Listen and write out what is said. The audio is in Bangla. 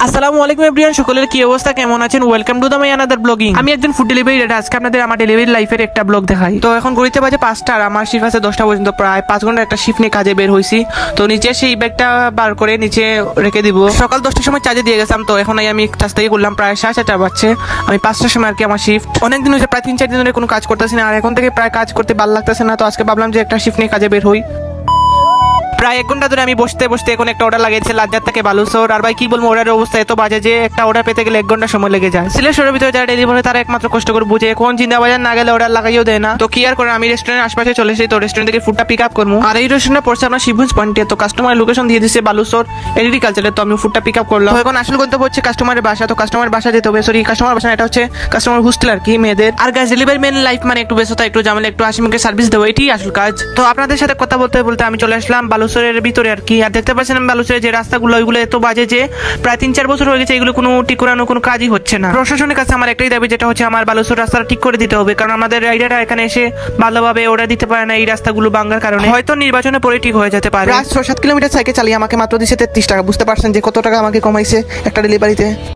আসসালামু আলাইকুম এভরিওয়ান, সকলের কি অবস্থা, কেমন আছেন? Welcome to the my another blogging. আমি একজন ফুড ডেলিভারি রাইডার। আজকে আপনাদের আমার ডেলিভারি লাইফের একটা ব্লগ দেখাই। তো এখন ঘড়িতে বাজে 5টা আর আমার শিফট আছে 10টা পর্যন্ত। প্রায় 5 ঘন্টা একটা শিফট নিয়ে কাজে বের হয়েছি। তো নিচে সেই ব্যাগটা বার করে নিচে রেখে দিব। সকাল 10টার সময় চার্জে দিয়ে গেছিলাম। তো এখন আমি কাজ থেকে করলাম প্রায় 7:30 বাজছে। আমি 5টার সময় আর কি আমার শিফট। অনেকদিন হয়েছে, প্রায় 3-4 দিন ধরে কোনো কাজ করতেছি না, আর এখন থেকে প্রায় কাজ করতে ভালো লাগতেছে না। তো আজকে ভাবলাম যে একটা শিফট নিয়ে কাজে বের হই। প্রায় 1 ঘন্টা ধরে আমি বসতে বসতে এখন একটা অর্ডার লাগিয়েছে লাজ্জার থেকে বালুচর। আর ভাই কি বলবো, অর্ডারের অবস্থা এত বাজে যে একটা অর্ডার পেতে গেলে 1 ঘন্টা সময় লেগে যায়। সিলেট শহরের ভিতরে যারা ডেলিভারি তারা একমাত্র কষ্ট করে বুঝে, কোন জিন্দা বাজার না গেলে অর্ডার লাগাইও দেয় না। তো কি আর করে, আমি রেস্টুরেন্টের আশপাশে চলে এসেছি। তো রেস্টুরেন্ট থেকে ফুডটা পিক আপ করবো। আর এই রেস্টুরেন্টে পড়ছে আপনার শিবগঞ্জ পয়েন্টে। তো কাস্টমারের লোকেশন দিয়ে দিচ্ছে বালুচর এগ্রিকালচারে। তো আমি ফুডটা পিক আপ করলাম। এখন আসল গন্তব্য হচ্ছে কাস্টমারের বাসা। তো কাস্টমারের বাসা যেতে হবে, সরি কাস্টমার বাসা, এটা হচ্ছে কাস্টমার হোস্টেল আর কি, মেয়েদের। আর গাইস, ডেলিভারি ম্যান লাইফ মানে একটু ব্যস্ততা, একটু ঝামেলা, একটু হাসিমুখে সার্ভিস দেবো, এটাই আসল কাজ। তো আপনাদের সাথে কথা বলতে বলতে আমি চলে আসলাম বালুচরের ভিতরে আর কি। আর দেখতে পাচ্ছেন বালুচরের যে রাস্তাগুলো, ওইগুলো এত বাজে যে প্রায় 3-4 বছর হয়ে গেছে এগুলো কোনো টিকরানো কোনো কাজই হচ্ছে না। প্রশাসনের কাছে আমার একটাই দাবি, যেটা হচ্ছে আমার বালুচর রাস্তাটা ঠিক করে দিতে হবে। কারণ আমাদের রাইডাররা এখানে এসে ভালোভাবে অর্ডার দিতে পারে না এই রাস্তাগুলো ভাঙার কারণে। হয়তো নির্বাচনে পরে ঠিক হয়ে যেতে পারে। প্রায় 6-7 কিলোমিটার সাইকেল চালিয়ে আমাকে মাত্র দিচ্ছে 33 টাকা। বুঝতে পারছেন যে কত টাকা আমাকে কমাইছে একটা ডেলিভারিতে।